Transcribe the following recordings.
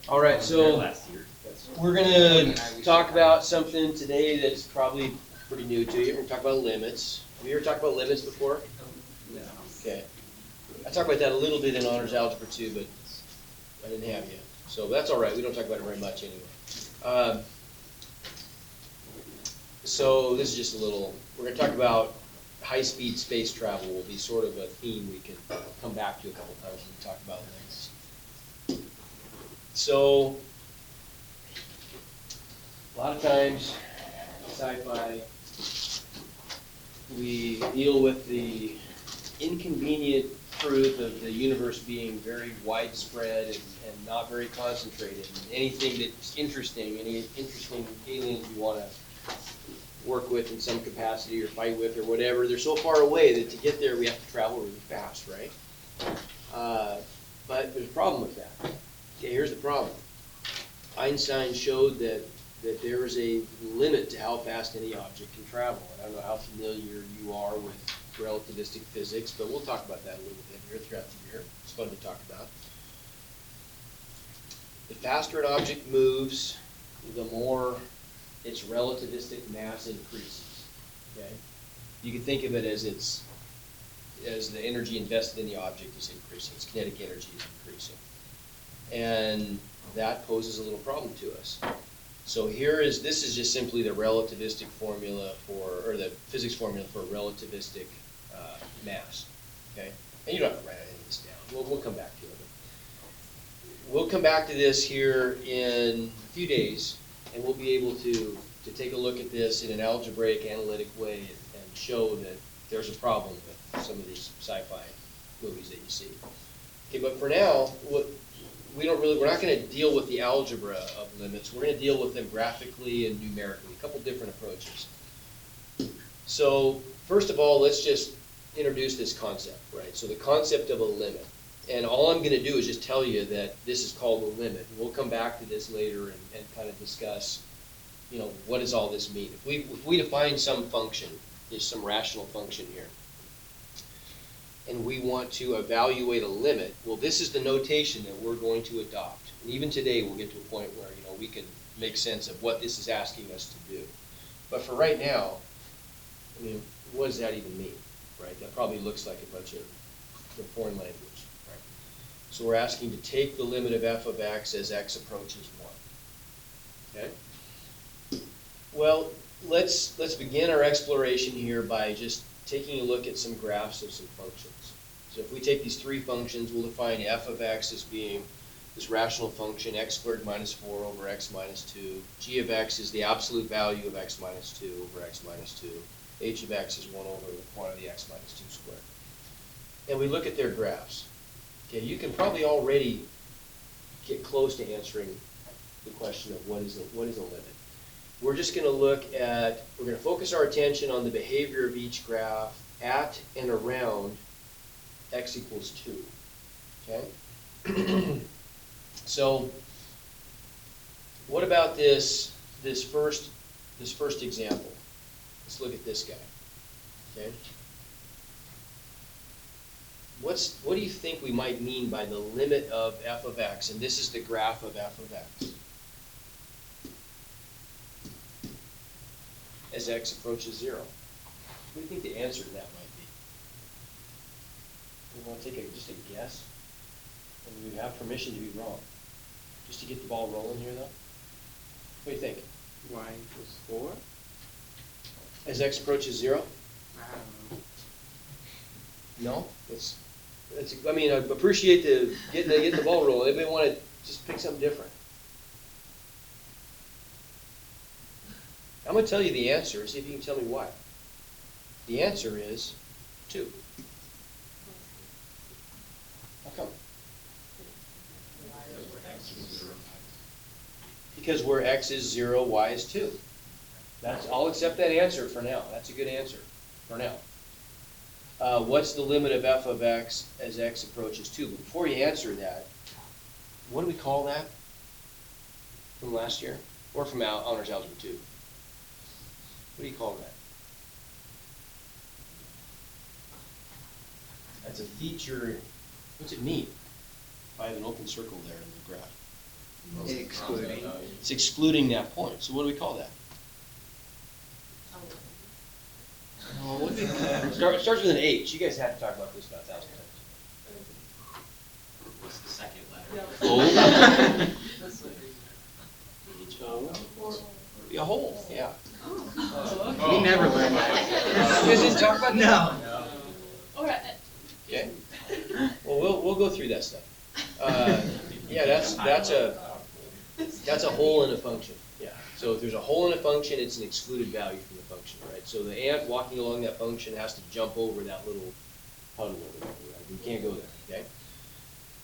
All right, so we're gonna talk about something today that's probably pretty new to you. We're gonna talk about limits. Have you ever talked about limits before? No. Okay. I talked about that a little bit in honors algebra too, but I didn't have you. So that's all right. We don't talk about it very much anyway. So this is just a little, we're gonna talk about high-speed space travel will be sort of a theme we can come back to a couple times when we talk about limits. So, a lot of times, sci-fi, we deal with the inconvenient truth of the universe being very widespread and not very concentrated. And anything that's interesting, any interesting aliens you want to work with in some capacity or fight with or whatever, they're so far away that to get there we have to travel really fast, right? But there's a problem with that. Okay, here's the problem. Einstein showed that there is a limit to how fast any object can travel. And I don't know how familiar you are with relativistic physics, but we'll talk about that a little bit here throughout the year. It's fun to talk about. The faster an object moves, the more its relativistic mass increases. Okay? You can think of it as the energy invested in the object is increasing, its kinetic energy is increasing. And that poses a little problem to us. So this is just simply the relativistic formula or the physics formula for relativistic mass, okay? And you don't have to write any of this down. We'll come back to it. We'll come back to this here in a few days, and we'll be able to take a look at this in an algebraic, analytic way and show that there's a problem with some of these sci-fi movies that you see. Okay, but for now, we're not going to deal with the algebra of limits. We're going to deal with them graphically and numerically, a couple different approaches. So first of all, let's just introduce this concept, right? So the concept of a limit. And all I'm going to do is just tell you that this is called a limit. And we'll come back to this later and kind of discuss, what does all this mean? If we define some function, there's some rational function here, and we want to evaluate a limit, well, this is the notation that we're going to adopt. And even today, we'll get to a point where, we can make sense of what this is asking us to do. But for right now, what does that even mean, right? That probably looks like a bunch of foreign language, right? So we're asking to take the limit of f of x as x approaches 1, okay? Well, let's begin our exploration here by just taking a look at some graphs of some functions. So if we take these three functions, we'll define f of x as being this rational function, x squared minus 4 over x minus 2. G of x is the absolute value of x minus 2 over x minus 2. H of x is 1 over the quantity x minus 2 squared. And we look at their graphs. Okay, you can probably already get close to answering the question of what is a limit. We're just going to we're going to focus our attention on the behavior of each graph at and around x equals 2, okay? So, what about this first example? Let's look at this guy, okay? What do you think we might mean by the limit of f of x? And this is the graph of f of x. As x approaches 0. What do you think the answer to that might be? We want to take just a guess? And we have permission to be wrong. Just to get the ball rolling here, though? What do you think? Y equals 4? As x approaches 0? I don't know. No? I appreciate getting the ball rolling. Anybody want to just pick something different? I'm going to tell you the answer. See if you can tell me why. The answer is 2. How come? Because where x is 0, y is 2. I'll accept that answer for now. That's a good answer for now. What's the limit of f of x as x approaches 2? But before you answer that, what do we call that from last year? Or from honors algebra 2? What do you call that? That's a feature. What's it mean? I have an open circle there in the graph. Excluding. It's excluding that point. So what do we call that? Oh, what do we it starts with an H. You guys have to talk about this about 1,000 times. What's the second letter? Oh. Be a hole, yeah. We never learned that. You guys didn't talk about that? No. Okay. Well, we'll go through that stuff. Yeah, that's a hole in a function. Yeah. So if there's a hole in a function, it's an excluded value from the function, right? So the ant walking along that function has to jump over that little puddle over there. Right? You can't go there. Okay.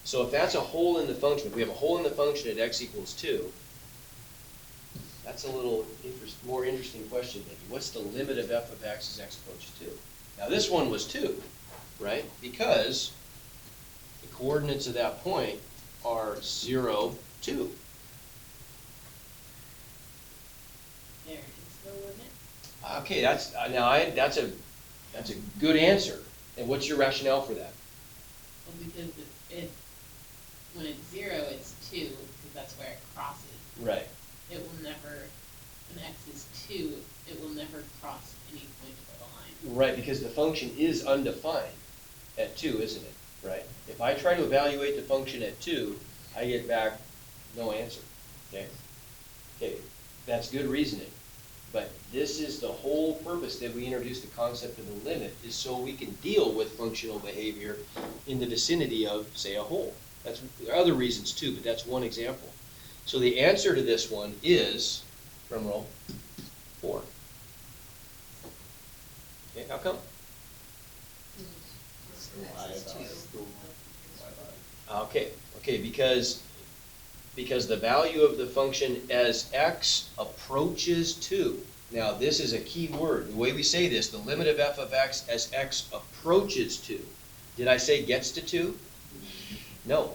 So if that's a hole in the function, if we have a hole in the function at x equals 2, that's a little more interesting question maybe. What's the limit of f of x as x approaches 2? Now this one was 2, right? Because the coordinates of that point are 0, 2. There is the limit. Okay, that's a good answer. And what's your rationale for that? Well, because when it's 0, it's 2, because that's where it crosses. Right. It will never, when x is 2, it will never cross any point of the line. Right, because the function is undefined at 2, isn't it? Right? If I try to evaluate the function at 2, I get back no answer. Okay? Okay, that's good reasoning. But this is the whole purpose that we introduced the concept of the limit, is so we can deal with functional behavior in the vicinity of, say, a hole. There are other reasons too, but that's one example. So the answer to this one is, drum roll, 4. Okay, how come? Okay, because the value of the function as x approaches 2. Now this is a key word. The way we say this, the limit of f of x as x approaches 2. Did I say gets to 2? No.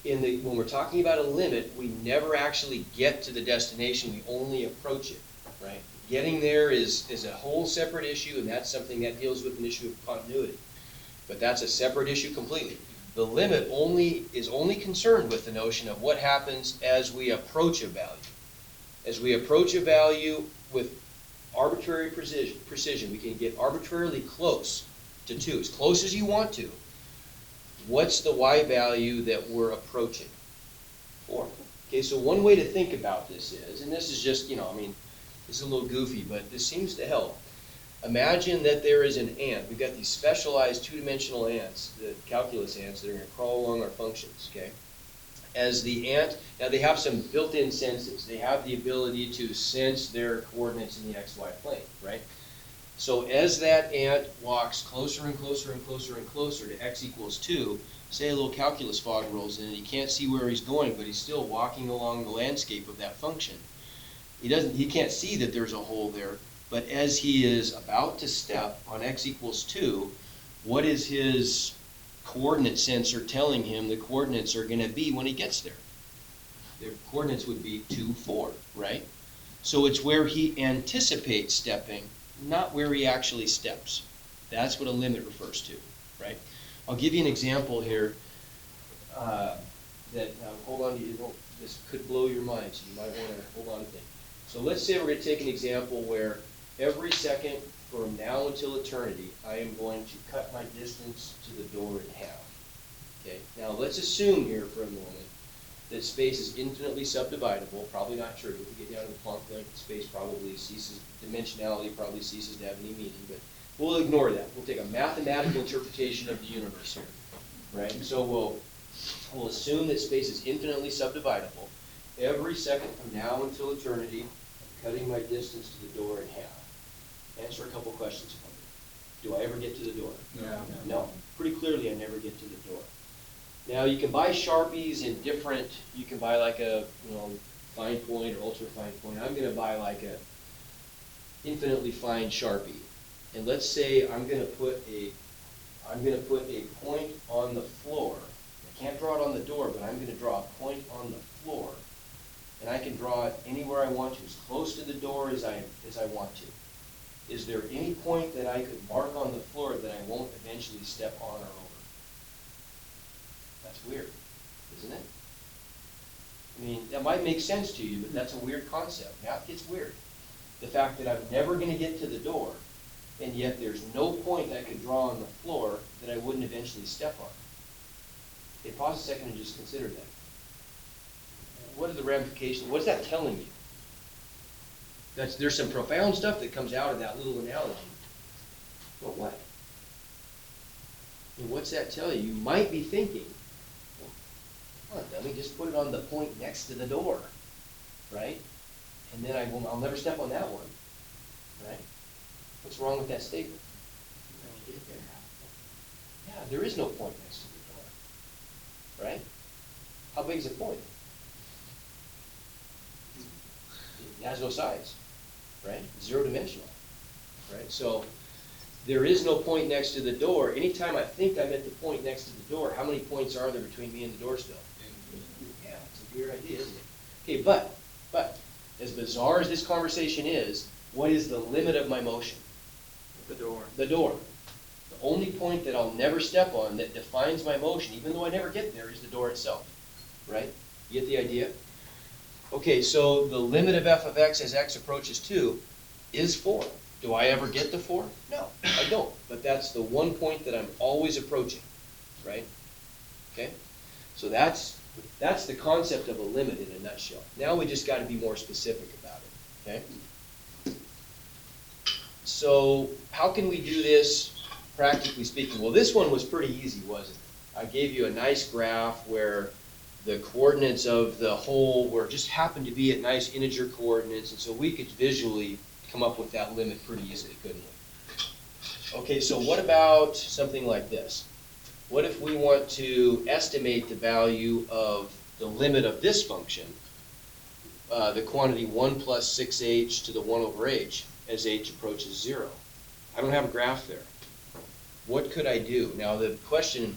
When we're talking about a limit, we never actually get to the destination, we only approach it, right? Getting there is a whole separate issue, and that's something that deals with an issue of continuity. But that's a separate issue completely. The limit is only concerned with the notion of what happens as we approach a value. As we approach a value with arbitrary precision, we can get arbitrarily close to 2, as close as you want to. What's the y value that we're approaching? 4. Okay, so one way to think about this is, and this is just, this is a little goofy, but this seems to help. Imagine that there is an ant. We've got these specialized two-dimensional ants, the calculus ants, that are going to crawl along our functions, okay? As the ant, now they have some built-in senses. They have the ability to sense their coordinates in the xy plane, right? So as that ant walks closer and closer and closer and closer to x equals 2, say a little calculus fog rolls in and he can't see where he's going, but he's still walking along the landscape of that function. He can't see that there's a hole there, but as he is about to step on x equals 2, what is his coordinate sensor telling him the coordinates are going to be when he gets there? Their coordinates would be 2, 4, right? So it's where he anticipates stepping, not where he actually steps. That's what a limit refers to, right? I'll give you an example here hold on, this could blow your mind, so you might want to hold on to things. So let's say we're going to take an example where every second from now until eternity, I am going to cut my distance to the door in half. Okay, now let's assume here for a moment that space is infinitely subdividable. Probably not true. If we get down to the Planck length, space probably ceases, dimensionality probably ceases to have any meaning, but we'll ignore that. We'll take a mathematical interpretation of the universe here, right? And so we'll assume that space is infinitely subdividable. Every second from now until eternity, I'm cutting my distance to the door in half. Answer a couple questions for me. Do I ever get to the door? No. No. Pretty clearly I never get to the door. Now you can buy Sharpies in different, you can buy like a fine point or ultra fine point. I'm going to buy like a infinitely fine Sharpie. And let's say I'm going to put a point on the floor. I can't draw it on the door, but I'm going to draw a point on the floor. And I can draw it anywhere I want to, as close to the door as I want to. Is there any point that I could mark on the floor that I won't eventually step on or over? That's weird. isn't it? I mean, that might make sense to you, but that's a weird concept. Now it gets weird. The fact that I'm never going to get to the door, and yet there's no point I could draw on the floor that I wouldn't eventually step on. Okay, pause a second and just consider that. What are the ramifications? What's that telling you? There's some profound stuff that comes out of that little analogy. But what? And what's that tell you? You might be thinking, well, come on, dummy, just put it on the point next to the door, right? And then I'll never step on that one, right? What's wrong with that statement? Yeah, there is no point next to the door, right? How big is a point? It has no size, right? Zero dimensional, right? So there is no point next to the door. Anytime I think I'm at the point next to the door, how many points are there between me and the door still? Yeah, it's a weird idea, isn't it? Okay, but as bizarre as this conversation is, what is the limit of my motion? The door. The door. The only point that I'll never step on that defines my motion, even though I never get there, is the door itself, right? You get the idea? Okay, so the limit of f of x as x approaches 2 is 4. Do I ever get to 4? No, I don't. But that's the one point that I'm always approaching, right? Okay? So that's the concept of a limit in a nutshell. Now we just got to be more specific about it, okay? So how can we do this, practically speaking? Well, this one was pretty easy, wasn't it? I gave you a nice graph where the coordinates of the whole just happened to be at nice integer coordinates, and so we could visually come up with that limit pretty easily, couldn't we? Okay, so what about something like this? What if we want to estimate the value of the limit of this function, the quantity 1 plus 6h to the 1 over h, as h approaches 0? I don't have a graph there. What could I do? Now the question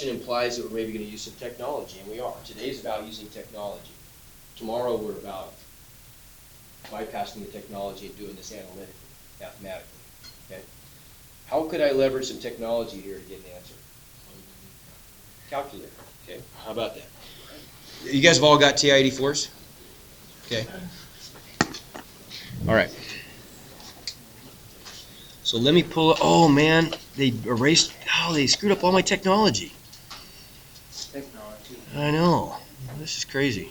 implies that we're maybe going to use some technology, and we are. Today's about using technology. Tomorrow we're about bypassing the technology and doing this analytically, mathematically. Okay? How could I leverage some technology here to get an answer? Calculator. Okay, how about that? You guys have all got TI-84s? Okay. All right. So let me pull it. Oh man, they screwed up all my technology. Technology. I know. This is crazy.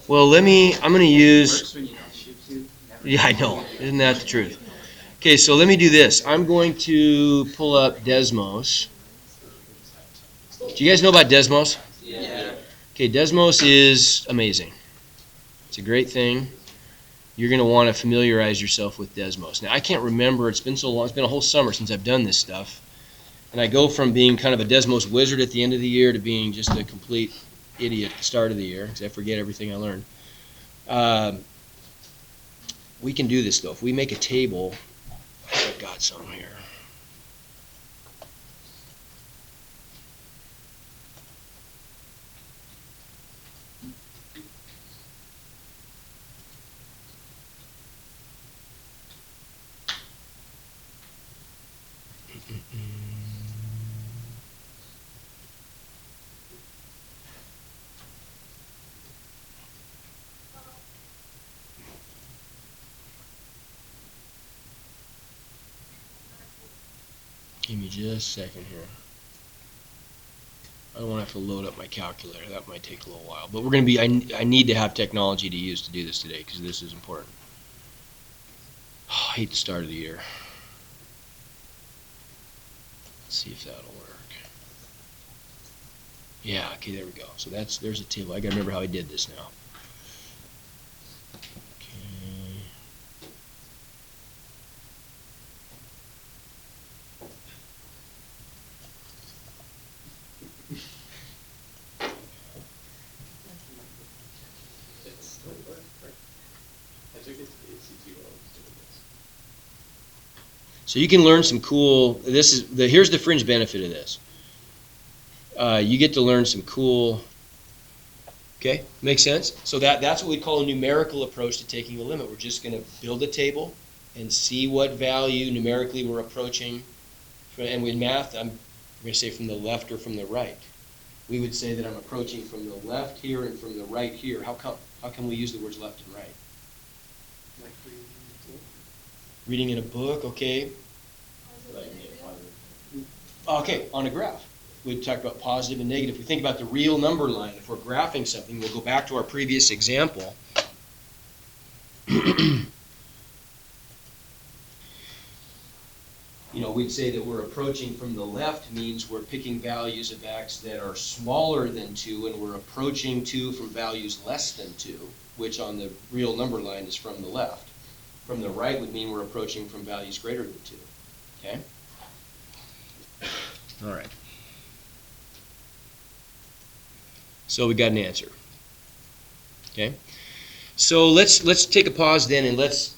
Well, I'm going to use. Works when you don't shoot to. Yeah, I know. Isn't that the truth? Okay, so let me do this. I'm going to pull up Desmos. Do you guys know about Desmos? Yeah. Okay, Desmos is amazing. It's a great thing. You're going to want to familiarize yourself with Desmos. Now, I can't remember. It's been so long. It's been a whole summer since I've done this stuff. And I go from being kind of a Desmos wizard at the end of the year to being just a complete idiot at the start of the year because I forget everything I learned. We can do this, though. If we make a table, I've got some here. Give me just a second here. I don't want to have to load up my calculator. That might take a little while. But we're going to be, I need to have technology to use to do this today because this is important. Oh, I hate the start of the year. Let's see if that'll work. Yeah, okay, there we go. So there's a table. I got to remember how I did this now. So you can learn some cool, here's the fringe benefit of this. You get to learn some cool, okay, makes sense? So that's what we call a numerical approach to taking a limit. We're just going to build a table and see what value numerically we're approaching. And with math, We're gonna say from the left or from the right. We would say that I'm approaching from the left here and from the right here. How come? How can we use the words left and right? Like reading the book. Reading in a book, okay. Okay, on a graph. We talked about positive and negative. If we think about the real number line, if we're graphing something, we'll go back to our previous example. We'd say that we're approaching from the left means we're picking values of x that are smaller than 2, and we're approaching 2 from values less than 2, which on the real number line is from the left. From the right would mean we're approaching from values greater than 2. Okay? All right. So we got an answer. Okay? So let's take a pause then, and let's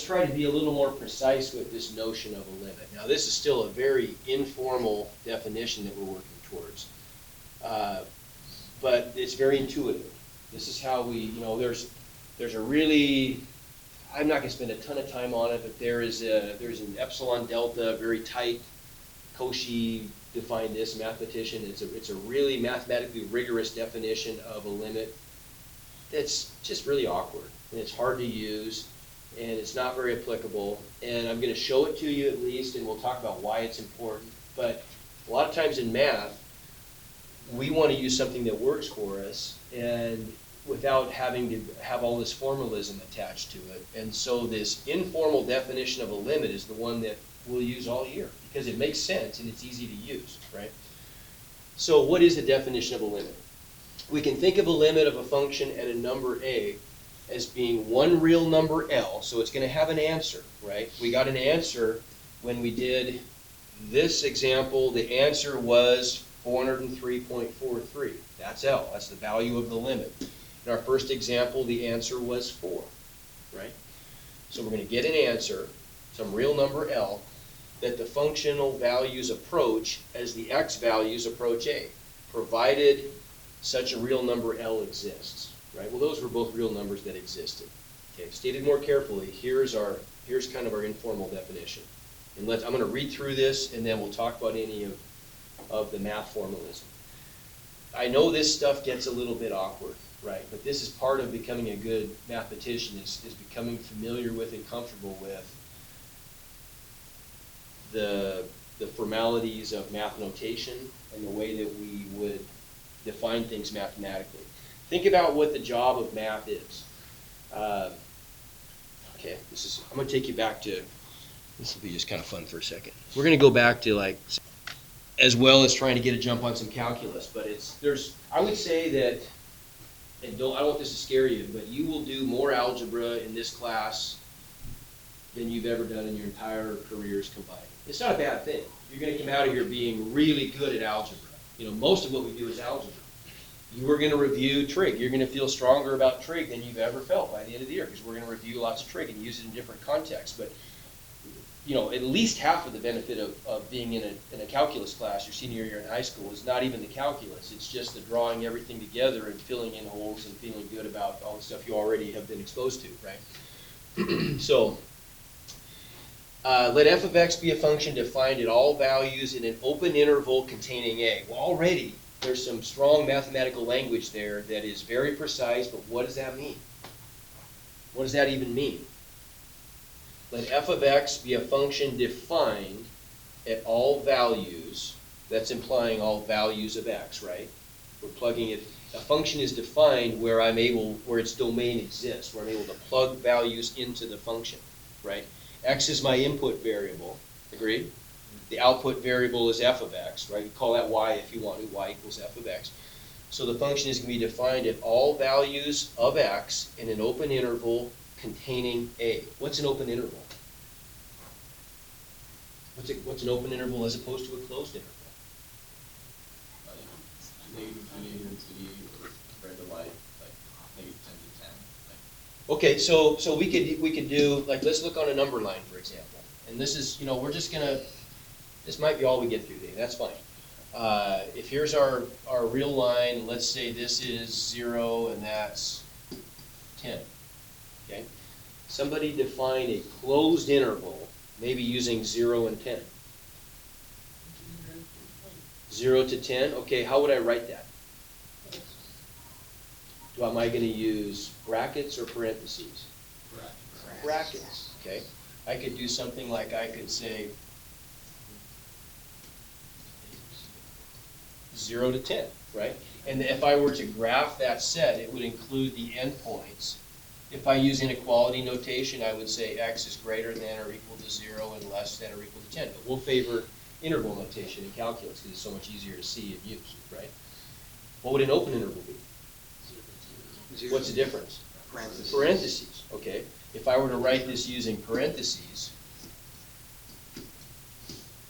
try to be a little more precise with this notion of a limit. Now, this is still a very informal definition that we're working towards, but it's very intuitive. This is how we, there's a really, I'm not going to spend a ton of time on it, but there's an epsilon delta, very tight. Cauchy defined this, mathematician. It's a really mathematically rigorous definition of a limit that's just really awkward, and it's hard to use, and it's not very applicable, and I'm going to show it to you at least, and we'll talk about why it's important. But a lot of times in math, we want to use something that works for us, and without having to have all this formalism attached to it. And so this informal definition of a limit is the one that we'll use all year, because it makes sense and it's easy to use, right? So what is the definition of a limit? We can think of a limit of a function at a number a as being one real number L, so it's going to have an answer, right? We got an answer when we did this example. The answer was 403.43. That's L. That's the value of the limit. In our first example, the answer was 4, right? So we're going to get an answer, some real number L, that the functional values approach as the x values approach a, provided such a real number L exists, right? Well, those were both real numbers that existed. Okay, stated more carefully, here's kind of our informal definition. And I'm going to read through this, and then we'll talk about any of the math formalism. I know this stuff gets a little bit awkward, right? But this is part of becoming a good mathematician, is becoming familiar with and comfortable with the formalities of math notation and the way that we would define things mathematically. Think about what the job of math is. Okay, I'm going to take you back to, this will be just kind of fun for a second. We're going to go back to as well as trying to get a jump on some calculus, but I would say that, and I don't want this to scare you, but you will do more algebra in this class than you've ever done in your entire careers combined. It's not a bad thing. You're going to come out of here being really good at algebra. Most of what we do is algebra. You are going to review trig. You're going to feel stronger about trig than you've ever felt by the end of the year, because we're going to review lots of trig and use it in different contexts. But at least half of the benefit of being in a calculus class your senior year in high school is not even the calculus. It's just the drawing everything together and filling in holes and feeling good about all the stuff you already have been exposed to, right? So let f of x be a function defined at all values in an open interval containing a. Well, already there's some strong mathematical language there that is very precise, but what does that mean? What does that even mean? Let f of x be a function defined at all values. That's implying all values of x, right? We're plugging it. A function is defined where its domain exists, where I'm able to plug values into the function, right? X is my input variable. Agreed? The output variable is f of x, right? You call that y if you want to. Y equals f of x. So the function is going to be defined at all values of x in an open interval containing a. What's an open interval? What's an open interval as opposed to a closed interval? Negative infinity spread the light, negative 10 to 10. Okay, so we could do, let's look on a number line, for example. And this is, we're just going to, this might be all we get through today. That's fine. If here's our real line, let's say this is 0 and that's 10. Okay? Somebody define a closed interval, maybe using 0 and 10. 0 to 10, okay, how would I write that? Am I gonna use brackets or parentheses? Brackets, okay. I could do something like, I could say 0 to 10, right? And if I were to graph that set, it would include the endpoints. If I use inequality notation, I would say x is greater than or equal to 0 and less than or equal to 10. But we'll favor interval notation in calculus because it's so much easier to see and use, right? What would an open interval be? What's the difference? Parentheses. Parentheses, okay. If I were to write this using parentheses,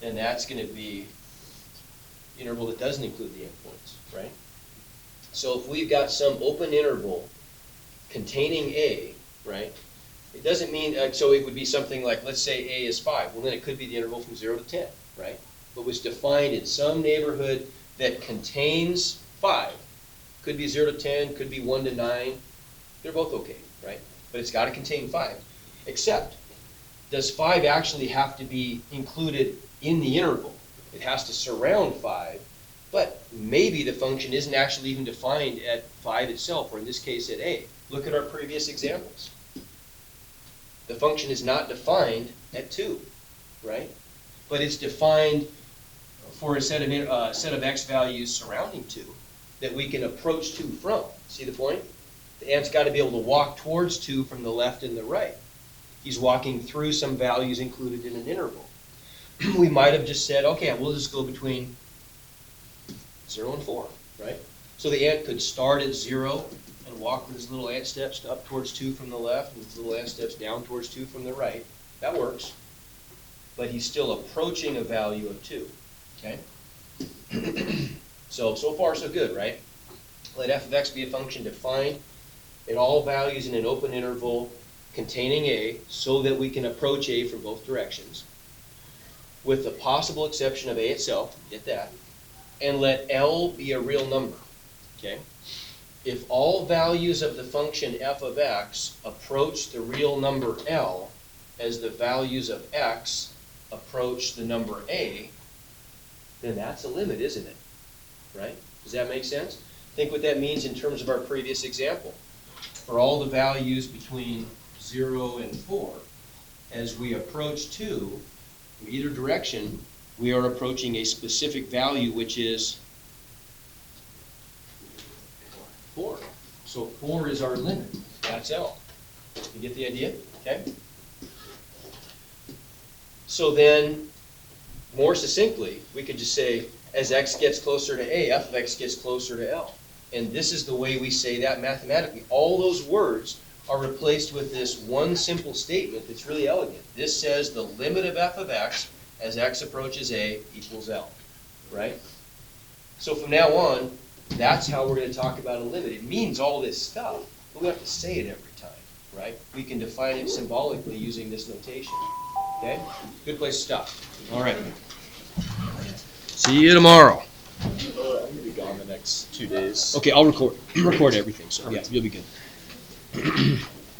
then that's going to be interval that doesn't include the endpoints, right? So if we've got some open interval containing A, right, it doesn't mean, so it would be something like, let's say A is 5. Well, then it could be the interval from 0 to 10, right? But was defined in some neighborhood that contains 5. Could be 0 to 10, could be 1 to 9. They're both okay, right? But it's got to contain 5. Except, does 5 actually have to be included in the interval? It has to surround 5, but maybe the function isn't actually even defined at 5 itself, or in this case at A. Look at our previous examples. The function is not defined at 2, right? But it's defined for a set of x values surrounding 2 that we can approach 2 from. See the point? The ant's got to be able to walk towards 2 from the left and the right. He's walking through some values included in an interval. We might have just said, okay, we'll just go between 0 and 4, right? So the ant could start at 0 and walk with his little ant steps up towards 2 from the left, and his little ant steps down towards 2 from the right. That works. But he's still approaching a value of 2, okay? So far so good, right? Let f of x be a function defined at all values in an open interval containing A so that we can approach A from both directions, with the possible exception of A itself, get that, and let L be a real number, okay? If all values of the function f of x approach the real number L as the values of x approach the number A, then that's a limit, isn't it? Right? Does that make sense? Think what that means in terms of our previous example. For all the values between 0 and 4, as we approach 2, in either direction, we are approaching a specific value, which is 4. So 4 is our limit. That's L. You get the idea? Okay? So then, more succinctly, we could just say, as x gets closer to A, f of x gets closer to L. And this is the way we say that mathematically. All those words are replaced with this one simple statement that's really elegant. This says the limit of f of x as x approaches A equals L, right? So from now on, that's how we're going to talk about a limit. It means all this stuff, but we have to say it every time, right? We can define it symbolically using this notation, okay? Good place to stop. All right. See you tomorrow. I'm gonna be gone the next 2 days. Okay, I'll record everything, so yeah, you'll be good.